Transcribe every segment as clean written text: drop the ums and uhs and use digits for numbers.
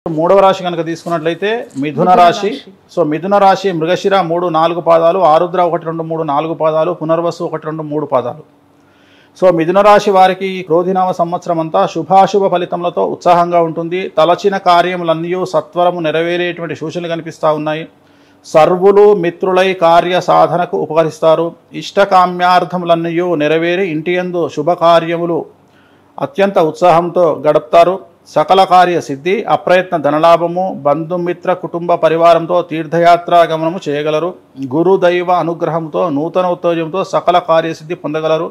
మూడవ రాశి కనుక తీసుకున్నట్లయితే మిథున రాశి. సో మిథున రాశి మృగశిర 3, 4 పాదాలు, ఆరుద్ర 1, 2, 3, 4 పాదాలు, పునర్వసు 1, 2, 3 పాదాలు. సో మిథున రాశి వారికి క్రోధినామ సంవత్సరం అంతా శుభాశుభ ఫలితములతో ఉత్సాహంగా ఉంటుంది. తలచిన కార్యములన్నీ సత్వరము నెరవేరేటువంటి సూచనలు కనిపిస్తూ ఉన్నాయి. సర్వులు మిత్రులై కార్య సాధనకు ఉపకరిస్తారు. ఇష్టకామ్యార్థములన్నీ నెరవేరి ఇంటియందు శుభకార్యములు అత్యంత ఉత్సాహంతో గడుపుతారు. సకల కార్య సిద్ధి, అప్రయత్న ధనలాభము, బంధుమిత్ర కుటుంబ పరివారంతో తీర్థయాత్రా గమనము చేయగలరు. గురు దైవ అనుగ్రహంతో నూతన ఉత్తేజంతో సకల కార్యసిద్ధి పొందగలరు.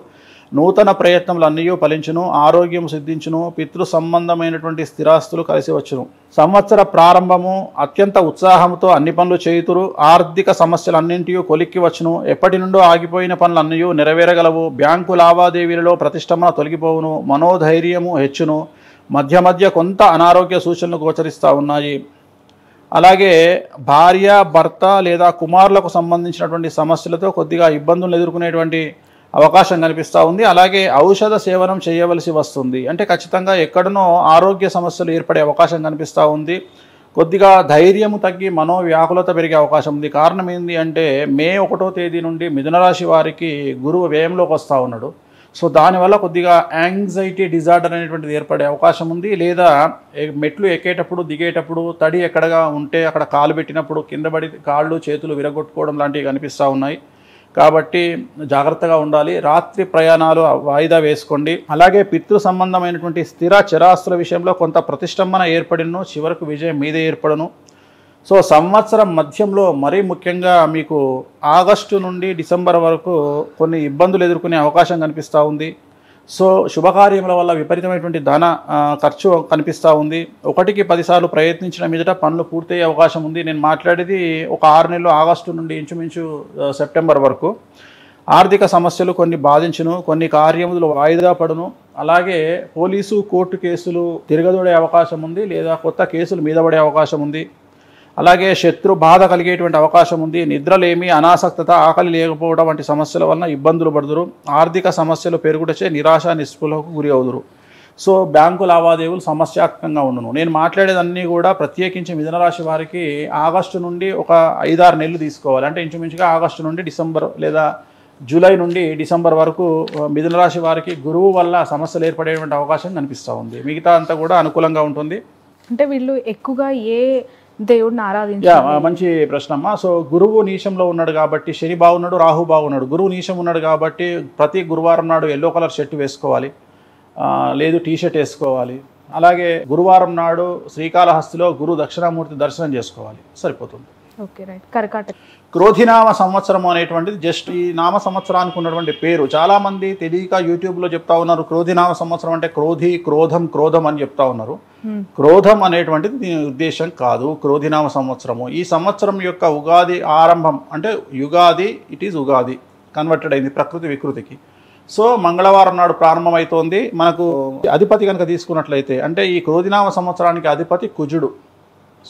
నూతన ప్రయత్నములన్నీ ఫలించును. ఆరోగ్యం సిద్ధించును. పితృ సంబంధమైనటువంటి స్థిరాస్తులు కలిసి వచ్చును. సంవత్సర ప్రారంభము అత్యంత ఉత్సాహంతో అన్ని పనులు చేయుతురు. ఆర్థిక సమస్యలన్నింటి కొలిక్కి వచ్చును. ఎప్పటి నుండో ఆగిపోయిన పనులన్నీ నెరవేరగలవు. బ్యాంకు లావాదేవీలలో ప్రతిష్టంభన తొలగిపోవును. మనోధైర్యము హెచ్చును. మధ్య మధ్య కొంత అనారోగ్య సూచనలు గోచరిస్తూ ఉన్నాయి. అలాగే భార్య, భర్త లేదా కుమారులకు సంబంధించినటువంటి సమస్యలతో కొద్దిగా ఇబ్బందులు ఎదుర్కొనేటువంటి అవకాశం కనిపిస్తూ ఉంది. అలాగే ఔషధ సేవనం చేయవలసి వస్తుంది. అంటే ఖచ్చితంగా ఎక్కడనో ఆరోగ్య సమస్యలు ఏర్పడే అవకాశం కనిపిస్తూ ఉంది. కొద్దిగా ధైర్యము తగ్గి మనోవ్యాకులత పెరిగే అవకాశం ఉంది. కారణం ఏంటి అంటే మే 1వ తేదీ నుండి మిథున రాశి వారికి గురువు వ్యయంలోకి వస్తూ ఉన్నాడు. సో దానివల్ల కొద్దిగా యాంగ్జైటీ డిజార్డర్ అనేటువంటిది ఏర్పడే అవకాశం ఉంది. లేదా మెట్లు ఎక్కేటప్పుడు దిగేటప్పుడు తడి ఎక్కడగా ఉంటే అక్కడ కాలు పెట్టినప్పుడు కింద పడి కాళ్ళు చేతులు విరగొట్టుకోవడం లాంటివి కనిపిస్తూ ఉన్నాయి. కాబట్టి జాగ్రత్తగా ఉండాలి. రాత్రి ప్రయాణాలు వాయిదా వేసుకోండి. అలాగే పితృ సంబంధమైనటువంటి స్థిర చరాస్తుల విషయంలో కొంత ప్రతిష్టంభన ఏర్పడిను. చివరకు విజయం మీదే ఏర్పడను. సో సంవత్సరం మధ్యంలో మరీ ముఖ్యంగా మీకు ఆగస్టు నుండి డిసెంబర్ వరకు కొన్ని ఇబ్బందులు ఎదుర్కొనే అవకాశం కనిపిస్తూ ఉంది. సో శుభకార్యముల వల్ల విపరీతమైనటువంటి ధన ఖర్చు కనిపిస్తూ ఉంది. 1కి 10 సార్లు ప్రయత్నించిన మీదట పనులు పూర్తయ్యే అవకాశం ఉంది. నేను మాట్లాడేది ఒక 6 నెలలు, ఆగస్టు నుండి ఇంచుమించు సెప్టెంబర్ వరకు. ఆర్థిక సమస్యలు కొన్ని బాధించును. కొన్ని కార్యములు వాయిదా పడును. అలాగే పోలీసు కోర్టు కేసులు తిరగదోడే అవకాశం ఉంది. లేదా కొత్త కేసులు మీద పడే అవకాశం ఉంది. అలాగే శత్రు బాధ కలిగేటువంటి అవకాశం ఉంది. నిద్రలేమి, అనాసక్తత, ఆకలి లేకపోవడం వంటి సమస్యల వలన ఇబ్బందులు పడుదురు. ఆర్థిక సమస్యలు పెరుగుటచే నిరాశ నిస్పృహకు గురి అవుదురు. సో బ్యాంకు లావాదేవీలు సమస్యాత్మకంగా ఉండును. నేను మాట్లాడేదన్నీ కూడా ప్రత్యేకించి మిథున రాశి వారికి ఆగస్టు నుండి ఒక 5-6 నెలలు తీసుకోవాలి. అంటే ఇంచుమించుగా ఆగస్టు నుండి డిసెంబర్ లేదా జూలై నుండి డిసెంబర్ వరకు మిథున రాశి వారికి గురువు వల్ల సమస్యలు ఏర్పడేటువంటి అవకాశం కనిపిస్తూ ఉంది. మిగతా అంతా కూడా అనుకూలంగా ఉంటుంది. అంటే వీళ్ళు ఎక్కువగా ఏ దేవుడిని ఆరాధించాలి? మంచి ప్రశ్న అమ్మా. సో గురువు నీచంలో ఉన్నాడు కాబట్టి, శని బాగున్నాడు, రాహు బాగున్నాడు. గురువు నీచం ఉన్నాడు కాబట్టి ప్రతి గురువారం నాడు ఎల్లో కలర్ షర్ట్ వేసుకోవాలి, లేదు టీషర్ట్ వేసుకోవాలి. అలాగే గురువారం నాడు శ్రీకాళహస్తిలో గురు దక్షిణామూర్తి దర్శనం చేసుకోవాలి, సరిపోతుంది. Okay, right. కర్కాటక క్రోధినామ సంవత్సరం అనేటువంటిది జస్ట్ ఈ నామ సంవత్సరానికి ఉన్నటువంటి పేరు. చాలామంది తెలియక యూట్యూబ్లో చెప్తా ఉన్నారు క్రోధినామ సంవత్సరం అంటే క్రోధి, క్రోధం, క్రోధం అని చెప్తా ఉన్నారు. క్రోధం అనేటువంటిది దీని ఉద్దేశం కాదు. క్రోధినామ సంవత్సరము ఈ సంవత్సరం యొక్క ఉగాది ఆరంభం అంటే Yugadi, it is Ugadi converted అయింది ప్రకృతి వికృతికి. సో మంగళవారం నాడు ప్రారంభమవుతోంది. మనకు అధిపతి కనుక తీసుకున్నట్లయితే అంటే ఈ క్రోధినామ సంవత్సరానికి అధిపతి కుజుడు.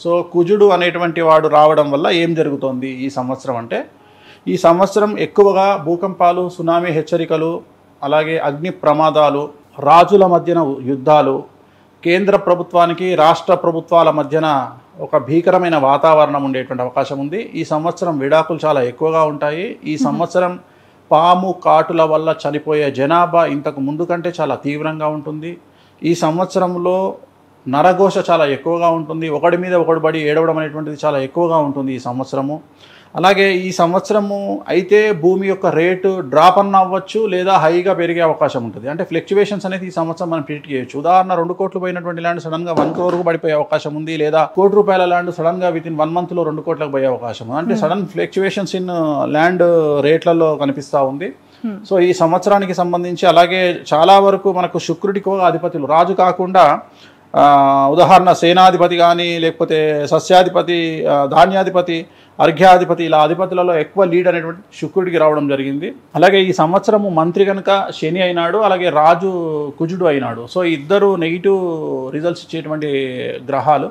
సో కుజుడు అనేటువంటి వాడు రావడం వల్ల ఏం జరుగుతోంది ఈ సంవత్సరం అంటే, ఈ సంవత్సరం ఎక్కువగా భూకంపాలు, సునామీ హెచ్చరికలు, అలాగే అగ్ని ప్రమాదాలు, రాజుల మధ్యన యుద్ధాలు, కేంద్ర ప్రభుత్వానికి రాష్ట్ర ప్రభుత్వాల మధ్యన ఒక భీకరమైన వాతావరణం ఉండేటువంటి అవకాశం ఉంది. ఈ సంవత్సరం విడాకులు చాలా ఎక్కువగా ఉంటాయి. ఈ సంవత్సరం పాము కాటుల వల్ల చనిపోయే జనాభా ఇంతకు ముందు కంటే చాలా తీవ్రంగా ఉంటుంది. ఈ సంవత్సరంలో నరఘోష చాలా ఎక్కువగా ఉంటుంది. ఒకడి మీద ఒకడు పడి ఏడవడం అనేటువంటిది చాలా ఎక్కువగా ఉంటుంది ఈ సంవత్సరము. అలాగే ఈ సంవత్సరము అయితే భూమి యొక్క రేటు డ్రాప్ అన్న అవ్వచ్చు, లేదా హైగా పెరిగే అవకాశం ఉంటుంది. అంటే ఫ్లక్చువేషన్స్ అనేది ఈ సంవత్సరం మనం ప్రిడిక్ట్ చేయొచ్చు. ఉదాహరణ 2 కోట్లు పోయినటువంటి ల్యాండ్ సడన్గా 1 crore పడిపోయే అవకాశం ఉంది. లేదా ₹1 ల్యాండ్ సడన్గా విత్ ఇన్ 1 monthలో 2 కోట్లకు పోయే అవకాశం ఉంది. అంటే సడన్ ఫ్లక్చువేషన్స్ ఇన్ ల్యాండ్ రేట్లలో కనిపిస్తూ ఉంది. సో ఈ సంవత్సరానికి సంబంధించి అలాగే చాలా వరకు మనకు శుక్రుడికి అధిపతులు, రాజు కాకుండా ఉదాహరణ సేనాధిపతి కానీ, లేకపోతే సస్యాధిపతి, ధాన్యాధిపతి, అర్ఘ్యాధిపతి, ఇలా అధిపతులలో ఎక్కువ లీడ్ అనేటువంటి శుక్రుడికి రావడం జరిగింది. అలాగే ఈ సంవత్సరము మంత్రి కనుక శని అయినాడు, అలాగే రాజు కుజుడు అయినాడు. సో ఇద్దరు నెగిటివ్ రిజల్ట్స్ ఇచ్చేటువంటి గ్రహాలు.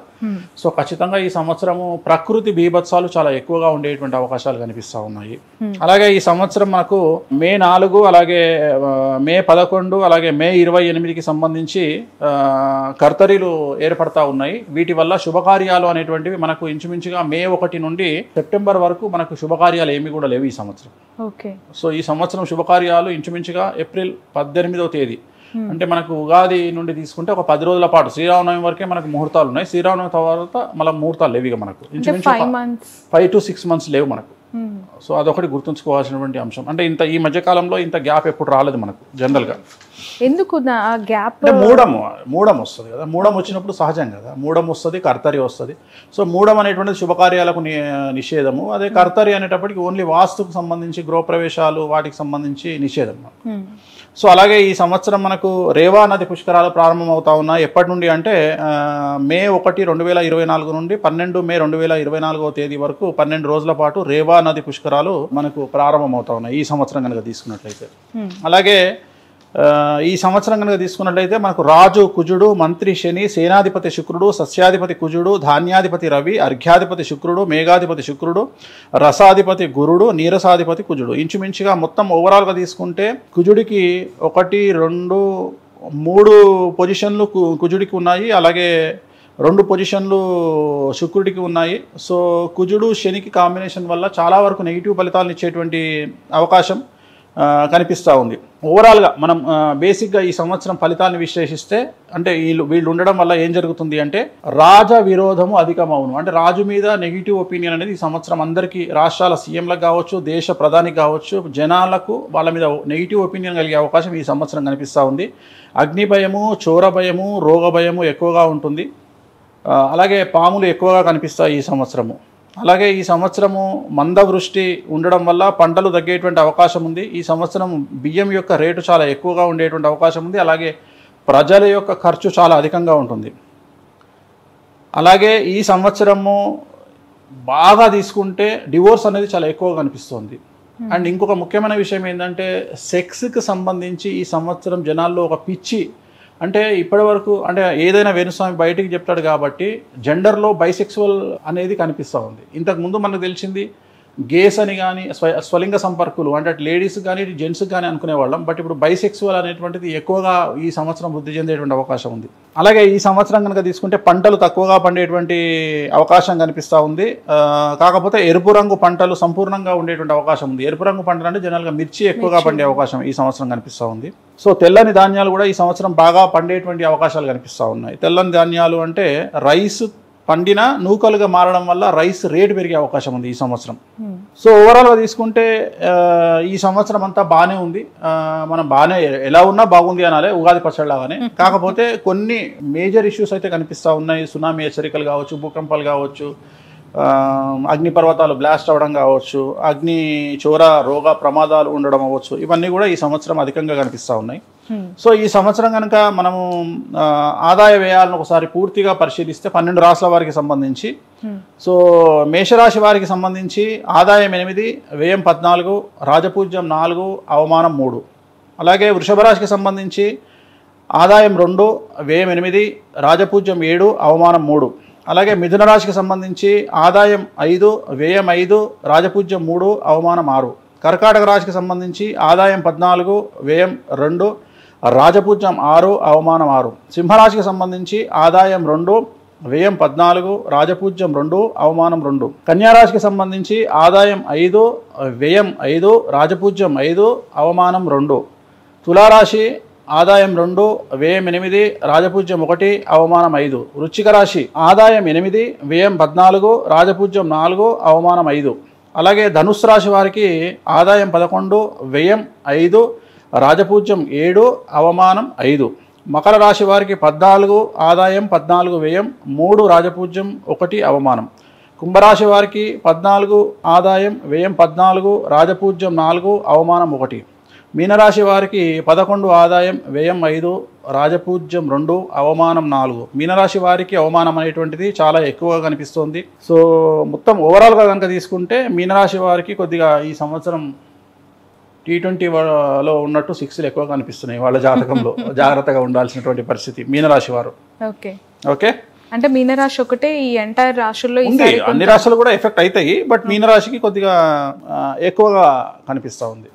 సో ఖచ్చితంగా ఈ సంవత్సరము ప్రకృతి బీభత్సాలు చాలా ఎక్కువగా ఉండేటువంటి అవకాశాలు కనిపిస్తూ ఉన్నాయి. అలాగే ఈ సంవత్సరం మనకు మే 4, అలాగే మే 11, అలాగే మే 28కి సంబంధించి కర్తరీలు ఏర్పడతా ఉన్నాయి. వీటి వల్ల శుభకార్యాలు అనేటువంటివి మనకు ఇంచుమించుగా మే 1 నుండి సెప్టెంబర్ వరకు మనకు శుభకార్యాలు ఏమీ కూడా లేవు ఈ సంవత్సరం. ఓకే. సో ఈ సంవత్సరం శుభకార్యాలు ఇంచుమించుగా ఏప్రిల్ 18వ తేదీ అంటే మనకు ఉగాది నుండి తీసుకుంటే ఒక 10 రోజుల పాటు, శ్రీరామనవమి వరకే మనకు ముహూర్తాలు ఉన్నాయి. శ్రీరామనవమి తర్వాత మళ్ళీ ముహూర్తాలు లేవు ఇక మనకు, ఇంచుమించు 5 to 6 months లేవు మనకు. సో అదొకటి గుర్తుంచుకోవాల్సినటువంటి అంశం. అంటే ఈ మధ్యకాలంలో ఇంత గ్యాప్ ఎప్పుడు రాలేదు మనకు జనరల్గా. ఎందుకు గ్యాప్? అంటే మూడం వస్తుంది కదా, మూడం వచ్చినప్పుడు సహజం కదా, మూడం వస్తుంది, కర్తరి వస్తుంది. సో మూడం అనేటువంటిది శుభకార్యాలకు నిషేధము. అదే కర్తరి అనేటప్పటికి ఓన్లీ వాస్తుకు సంబంధించి, గృహప్రవేశాలు వాటికి సంబంధించి నిషేధం. సో అలాగే ఈ సంవత్సరం మనకు రేవా నది పుష్కరాలు ప్రారంభమవుతా ఉన్నాయి. ఎప్పటి నుండి అంటే మే 1, 2024 నుండి 12 మే 2024వ తేదీ వరకు 12 రోజుల పాటు రేవా నది పుష్కరాలు మనకు ప్రారంభమవుతా ఉన్నాయి ఈ సంవత్సరం కనుక తీసుకున్నట్లయితే. అలాగే ఈ సంవత్సరం కనుక తీసుకున్నట్లయితే మనకు రాజు కుజుడు, మంత్రి శని, సేనాధిపతి శుక్రుడు, సస్యాధిపతి కుజుడు, ధాన్యాధిపతి రవి, అర్ఘ్యాధిపతి శుక్రుడు, మేఘాధిపతి శుక్రుడు, రసాధిపతి గురుడు, నీరసాధిపతి కుజుడు. ఇంచుమించుగా మొత్తం ఓవరాల్గా తీసుకుంటే కుజుడికి 1, 2, 3 పొజిషన్లు కుజుడికి ఉన్నాయి. అలాగే 2 పొజిషన్లు శుక్రుడికి ఉన్నాయి. సో కుజుడు శనికి కాంబినేషన్ వల్ల చాలా వరకు నెగిటివ్ ఫలితాలను ఇచ్చేటువంటి అవకాశం కనిపిస్తూ ఉంది. ఓవరాల్గా మనం బేసిక్గా ఈ సంవత్సరం ఫలితాలను విశ్లేషిస్తే అంటే వీళ్ళు ఉండడం వల్ల ఏం జరుగుతుంది అంటే రాజ విరోధము అధికమవును. అంటే రాజు మీద నెగిటివ్ ఒపీనియన్ అనేది ఈ సంవత్సరం అందరికీ, రాష్ట్రాల సీఎంలకు కావచ్చు, దేశ ప్రధానికి కావచ్చు, జనాలకు వాళ్ళ మీద నెగిటివ్ ఒపీనియన్ కలిగే అవకాశం ఈ సంవత్సరం కనిపిస్తూ ఉంది. అగ్ని భయము, చోర భయము, రోగ భయము ఎక్కువగా ఉంటుంది. అలాగే పాములు ఎక్కువగా కనిపిస్తాయి ఈ సంవత్సరము. అలాగే ఈ సంవత్సరము మందవృష్టి ఉండడం వల్ల పంటలు తగ్గేటువంటి అవకాశం ఉంది. ఈ సంవత్సరం బియ్యం యొక్క రేటు చాలా ఎక్కువగా ఉండేటువంటి అవకాశం ఉంది. అలాగే ప్రజల యొక్క ఖర్చు చాలా అధికంగా ఉంటుంది. అలాగే ఈ సంవత్సరము బాగా తీసుకుంటే డివోర్స్ అనేది చాలా ఎక్కువగా కనిపిస్తుంది. అండ్ ఇంకొక ముఖ్యమైన విషయం ఏంటంటే సెక్స్కి సంబంధించి ఈ సంవత్సరం జనాల్లో ఒక పిచ్చి, అంటే ఇప్పటి వరకు అంటే ఏదైనా వేణుస్వామి బయటికి చెప్తాడు కాబట్టి జెండర్లో బైసెక్సువల్ అనేది కనిపిస్తూ ఉంది. ఇంతకుముందు మనకు తెలిసింది గేస్ అని కానీ స్వలింగ సంపర్కులు అంటే లేడీస్ కానీ జెంట్స్ కానీ అనుకునేవాళ్ళం. బట్ ఇప్పుడు బైసెక్సువల్ అనేటువంటిది ఎక్కువగా ఈ సంవత్సరం వృద్ధి చెందేటువంటి అవకాశం ఉంది. అలాగే ఈ సంవత్సరం కనుక తీసుకుంటే పంటలు తక్కువగా పండేటువంటి అవకాశం కనిపిస్తూ ఉంది. కాకపోతే ఎరుపు రంగు పంటలు సంపూర్ణంగా ఉండేటువంటి అవకాశం ఉంది. ఎరుపు రంగు పంటలు అంటే జనరల్గా మిర్చి ఎక్కువగా పండే అవకాశం ఈ సంవత్సరం కనిపిస్తూ ఉంది. సో తెల్లని ధాన్యాలు కూడా ఈ సంవత్సరం బాగా పండేటువంటి అవకాశాలు కనిపిస్తూ ఉన్నాయి. తెల్లని ధాన్యాలు అంటే రైస్ పండిన నూకలుగా మారడం వల్ల రైస్ రేటు పెరిగే అవకాశం ఉంది ఈ సంవత్సరం. సో ఓవరాల్గా తీసుకుంటే ఈ సంవత్సరం అంతా బాగానే ఉంది. మనం బాగానే ఎలా ఉన్నా బాగుంది అనాలి, ఉగాది పచ్చడిలాగానే. కాకపోతే కొన్ని మేజర్ ఇష్యూస్ అయితే కనిపిస్తూ ఉన్నాయి. సునామీ హెచ్చరికలు కావచ్చు, భూకంపాలు కావచ్చు, అగ్నిపర్వతాలు బ్లాస్ట్ అవ్వడం కావచ్చు, అగ్ని చోర రోగ ప్రమాదాలు ఉండడం అవ్వచ్చు, ఇవన్నీ కూడా ఈ సంవత్సరం అధికంగా కనిపిస్తూ ఉన్నాయి. సో ఈ సంవత్సరం కనుక మనము ఆదాయ వ్యయాలను ఒకసారి పూర్తిగా పరిశీలిస్తే 12 రాష్ట్రాల వారికి సంబంధించి, సో మేషరాశి వారికి సంబంధించి ఆదాయం 8, వ్యయం 14, రాజపూజ్యం 4, అవమానం 3. అలాగే వృషభ రాశికి సంబంధించి ఆదాయం 2, వ్యయం 8, రాజపూజ్యం 7, అవమానం 3. అలాగే మిథున రాశికి సంబంధించి ఆదాయం 5, వ్యయం 5, రాజపూజ్యం 3, అవమానం 6. కర్కాటక రాశికి సంబంధించి ఆదాయం 14, వ్యయం 2, రాజపూజ్యం 6, అవమానం 6. సింహరాశికి సంబంధించి ఆదాయం 2, వ్యయం 14, రాజపూజ్యం 2, అవమానం 2. కన్యారాశికి సంబంధించి ఆదాయం 5, వ్యయం 5, రాజపూజ్యం 5, అవమానం 2. తులారాశి ఆదాయం 2, వ్యయం 8, రాజపూజ్యం 1, అవమానం 5. వృశ్చిక రాశి ఆదాయం 8, వ్యయం 14, రాజపూజ్యం 4, అవమానం 5. అలాగే ధనుస్సు రాశి వారికి ఆదాయం 11, వ్యయం 5, రాజపూజ్యం 7, అవమానం 5. మకర రాశి వారికి 14, ఆదాయం 14, వ్యయం 3, రాజపూజ్యం 1, అవమానం. కుంభరాశి వారికి 14, ఆదాయం వ్యయం 14, రాజపూజ్యం 4, అవమానం 1. మీనరాశి వారికి 11 ఆదాయం, వ్యయం 5, రాజపూజ్యం 2, అవమానం 4. మీనరాశి వారికి అవమానం అనేటువంటిది చాలా ఎక్కువగా కనిపిస్తుంది. సో మొత్తం ఓవరాల్గా కనుక తీసుకుంటే మీనరాశి వారికి కొద్దిగా ఈ సంవత్సరం T20లో ఉన్నట్టు 6లు ఎక్కువ కనిపిస్తున్నాయి వాళ్ళ జాతకంలో. జాగ్రత్తగా ఉండాల్సినటువంటి పరిస్థితి మీనరాశి వారు. ఓకే ఓకే, అంటే మీనరాశి ఒకటే ఈ ఎంటైర్ రాశుల్లో ఉంది, అన్ని రాశులు కూడా ఎఫెక్ట్ అవుతాయి, బట్ మీనరాశికి కొద్దిగా ఎక్కువగా కనిపిస్తూ ఉంది.